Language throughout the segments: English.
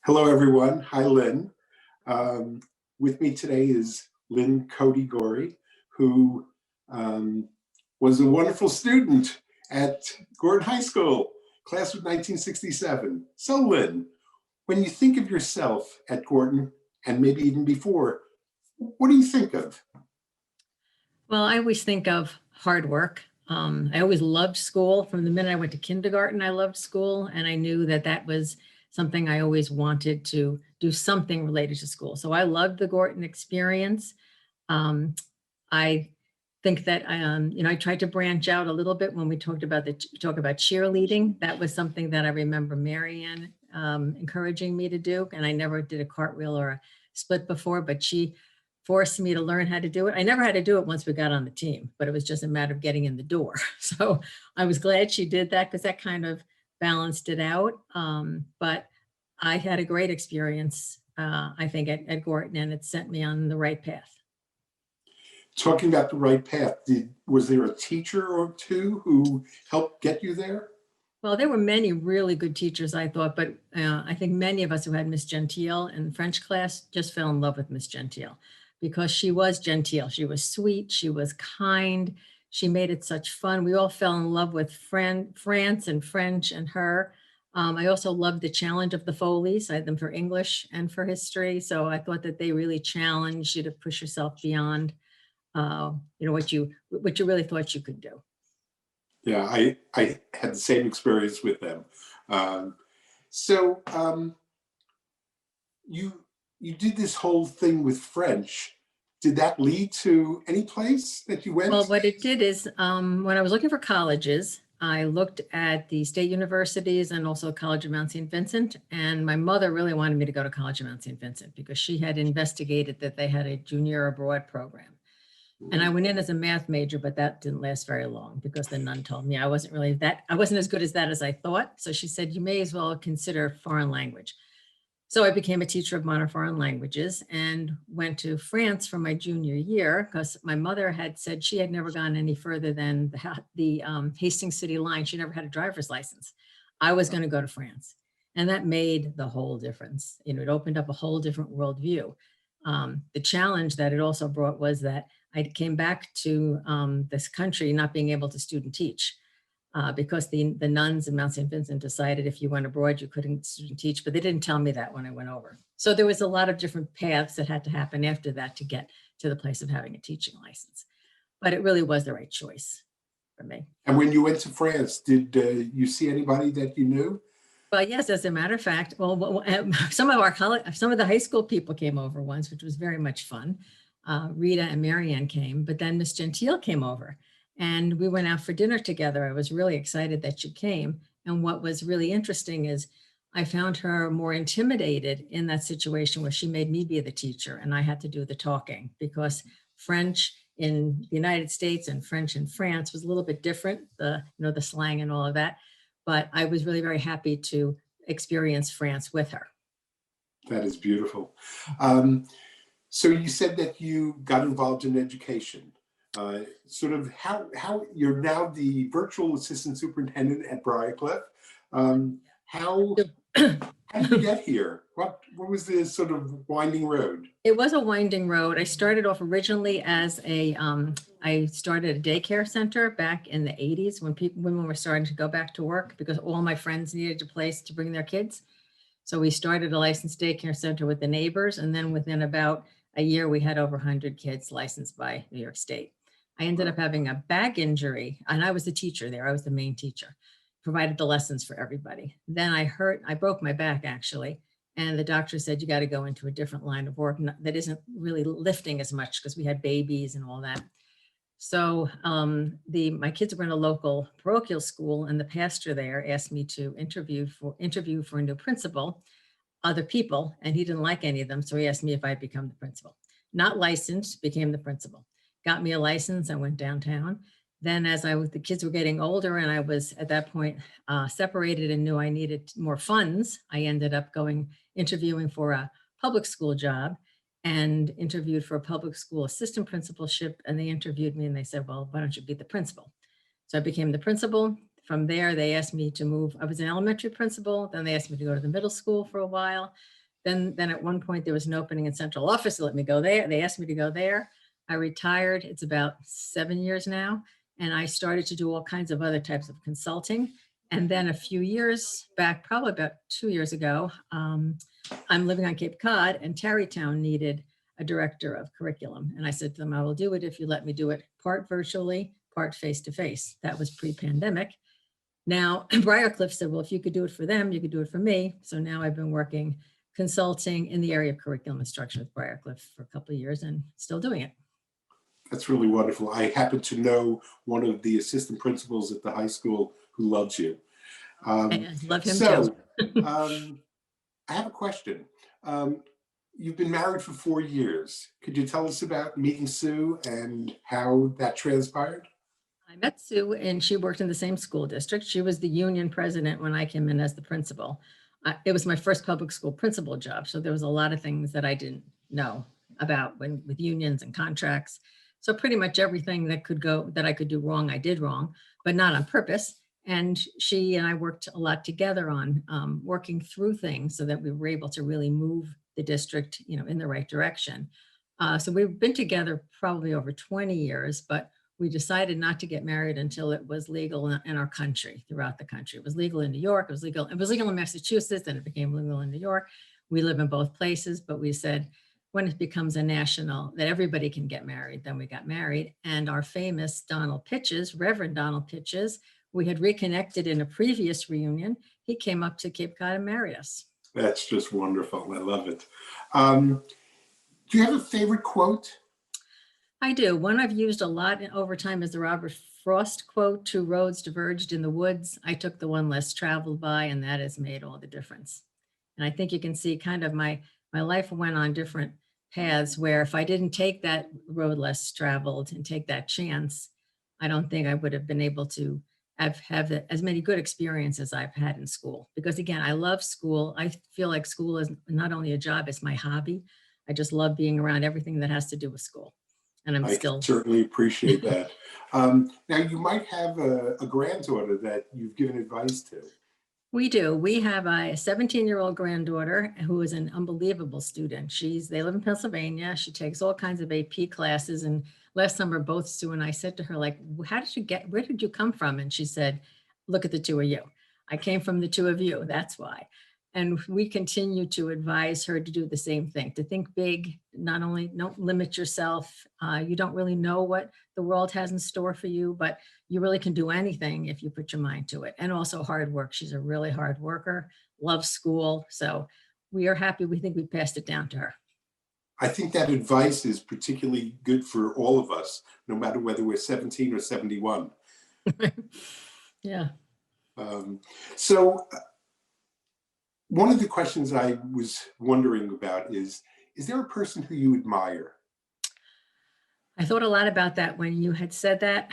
Hello, everyone. Hi, Lynn. Um, with me today is Lynn, Codey, Gorey, who was a wonderful student at Gordon High School, class of 1967. So, Lynn, when you think of yourself at Gordon, and maybe even before, what do you think of? Well, I always think of hard work. I always loved school. From the minute I went to kindergarten, I loved school, and I knew that that was something I always wanted to do something related to school. So I loved the Gorton experience. Um, I think that I tried to branch out a little bit when we talked about talk about cheerleading. That was something that I remember Marianne encouraging me to do, and I never did a cartwheel or a split before, but she forced me to learn how to do it. I never had to do it once we got on the team, but it was just a matter of getting in the door. So I was glad she did that because that kind of balanced it out. But I had a great experience, I think, at Gorton, and it set me on the right path. Talking about the right path, was there a teacher or two who helped get you there? Well, there were many really good teachers, I thought, but I think many of us who had Miss Gentile in French class just fell in love with Miss Gentile because she was genteel. She was sweet. She was kind. She made it such fun. We all fell in love with France and French and her. I also loved the challenge of the Foleys. I had them for English and for history. So I thought that they really challenged you to push yourself beyond, what you really thought you could do. Yeah, I had the same experience with them. Um, so you did this whole thing with French. Did that lead to any place that you Well, went? what it did is when I was looking for colleges, I looked at the state universities and also College of Mount St. Vincent. And my mother really wanted me to go to College of Mount St. Vincent because she had investigated that they had a junior abroad program. And I went in as a math major, but that didn't last very long because the nun told me I wasn't as good as that as I thought. So she said, you may as well consider foreign language. So I became a teacher of modern foreign languages and went to France for my junior year because my mother had said she had never gone any further than the Hastings City line. She never had a driver's license. I was going to go to France. And that made the whole difference. It opened up a whole different worldview. The challenge that it also brought was that I came back to this country not being able to student teach. Because the nuns in Mount St. Vincent decided if you went abroad, you couldn't student teach, but they didn't tell me that when I went over. So there was a lot of different paths that had to happen after that to get to the place of having a teaching license. But it really was the right choice for me. And when you went to France, did you see anybody that you knew? Well, yes, as a matter of fact, some of the high school people came over once, which was very much fun. Rita and Marianne came, but then Miss Gentile came over. And we went out for dinner together. I was really excited that she came. And what was really interesting is I found her more intimidated in that situation where she made me be the teacher and I had to do the talking because French in the United States and French in France was a little bit different, the slang and all of that. But I was really very happy to experience France with her. That is beautiful. So you said that you got involved in education. Sort of how you're now the virtual assistant superintendent at Briarcliff. How did you get here? What was the sort of winding road? It was a winding road. I started off originally as I started a daycare center back in the 80s when women were starting to go back to work because all my friends needed a place to bring their kids. So we started a licensed daycare center with the neighbors. And then within about a year, we had over 100 kids licensed by New York State. I ended up having a back injury and I was the teacher there. I was the main teacher, provided the lessons for everybody. Then I broke my back actually. And the doctor said, you got to go into a different line of work that isn't really lifting as much because we had babies and all that. So my kids were in a local parochial school and the pastor there asked me to interview for a new principal, other people, and he didn't like any of them. So he asked me if I'd become the principal. Not licensed, became the principal. Got me a license. I went downtown. Then the kids were getting older and I was at that point separated and knew I needed more funds, I ended up interviewing for a public school job and interviewed for a public school assistant principalship. And they interviewed me and they said, well, why don't you be the principal? So I became the principal, from there, they asked me to move. I was an elementary principal. Then they asked me to go to the middle school for a while. Then at one point there was an opening in central office to let me go there. They asked me to go there. I retired. It's about 7 years now. And I started to do all kinds of other types of consulting. And then a few years back, probably about 2 years ago, I'm living on Cape Cod, and Tarrytown needed a director of curriculum. And I said to them, I will do it if you let me do it part virtually, part face-to-face. That was pre-pandemic. Now, Briarcliff said, well, if you could do it for them, you could do it for me. So now I've been working consulting in the area of curriculum instruction with Briarcliff for a couple of years and still doing it. That's really wonderful. I happen to know one of the assistant principals at the high school who loves you. I love him too. I have a question. You've been married for 4 years. Could you tell us about meeting Sue and how that transpired? I met Sue and she worked in the same school district. She was the union president when I came in as the principal. It was my first public school principal job. So there was a lot of things that I didn't know about with unions and contracts. So pretty much everything that I could do wrong, I did wrong, but not on purpose. And she and I worked a lot together on working through things so that we were able to really move the district, in the right direction. So we've been together probably over 20 years, but we decided not to get married until it was legal in our country, throughout the country. It was legal in New York, it was legal in Massachusetts, then it became legal in New York. We live in both places, but we said, when it becomes a national, that everybody can get married, then we got married. And our famous Donald Pitches, Reverend Donald Pitches, we had reconnected in a previous reunion. He came up to Cape Cod and married us. That's just wonderful. I love it. Do you have a favorite quote? I do. One I've used a lot over time is the Robert Frost quote, "Two roads diverged in the woods. I took the one less traveled by, and that has made all the difference." And I think you can see kind of my life went on different paths where if I didn't take that road less traveled and take that chance, I don't think I would have been able to have as many good experiences I've had in school. Because again, I love school. I feel like school is not only a job, it's my hobby. I just love being around everything that has to do with school. And I certainly appreciate that. Now you might have a granddaughter that you've given advice to. We do. We have a 17-year-old granddaughter who is an unbelievable student. They live in Pennsylvania. She takes all kinds of AP classes. And last summer, both Sue and I said to her, like, where did you come from? And she said, look at the two of you. I came from the two of you. That's why. And we continue to advise her to do the same thing, to think big, don't limit yourself. You don't really know what the world has in store for you, but you really can do anything if you put your mind to it. And also hard work. She's a really hard worker, loves school. So we are happy. We think we passed it down to her. I think that advice is particularly good for all of us, no matter whether we're 17 or 71. Yeah. One of the questions I was wondering about is there a person who you admire? I thought a lot about that when you had said that.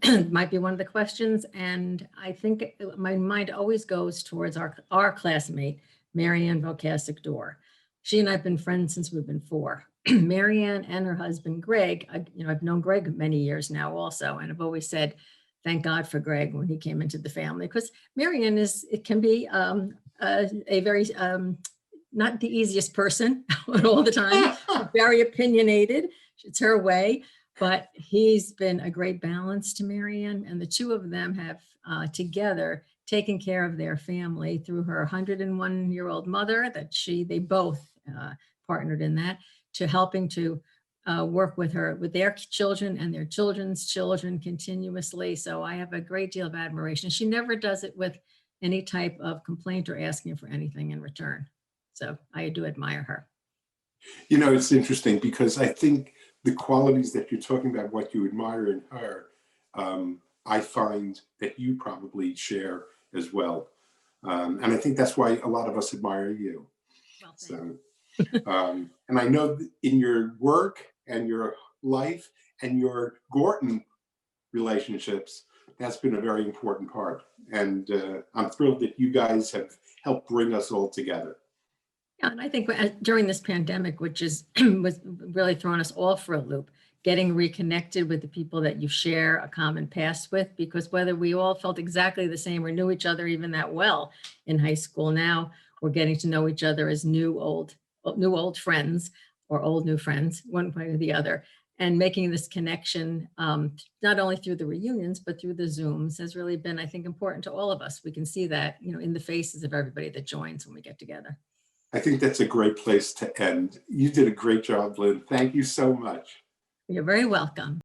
It might be one of the questions. And I think my mind always goes towards our classmate, Marianne Volkasik-Dorr. She and I have been friends since we've been 4. Marianne and her husband, Greg, I've known Greg many years now also. And I've always said, thank God for Greg when he came into the family, because Marianne can be a very, not the easiest person all the time, very opinionated. It's her way, but he's been a great balance to Marianne, and the two of them have together taken care of their family through her 101-year-old mother they both partnered in that, to helping to work with their children and their children's children continuously. So I have a great deal of admiration. She never does it with any type of complaint or asking for anything in return. So I do admire her. It's interesting because I think the qualities that you're talking about, what you admire in her, I find that you probably share as well. And I think that's why a lot of us admire you. Well, and I know in your work and your life and your Gorton relationships, that's been a very important part. And I'm thrilled that you guys have helped bring us all together. Yeah, and I think during this pandemic, which was really throwing us all for a loop, getting reconnected with the people that you share a common past with, because whether we all felt exactly the same or knew each other even that well in high school, now we're getting to know each other as new old friends, or old new friends, one way or the other. And making this connection, not only through the reunions, but through the Zooms, has really been, I think, important to all of us. We can see that, in the faces of everybody that joins when we get together. I think that's a great place to end. You did a great job, Lynn. Thank you so much. You're very welcome.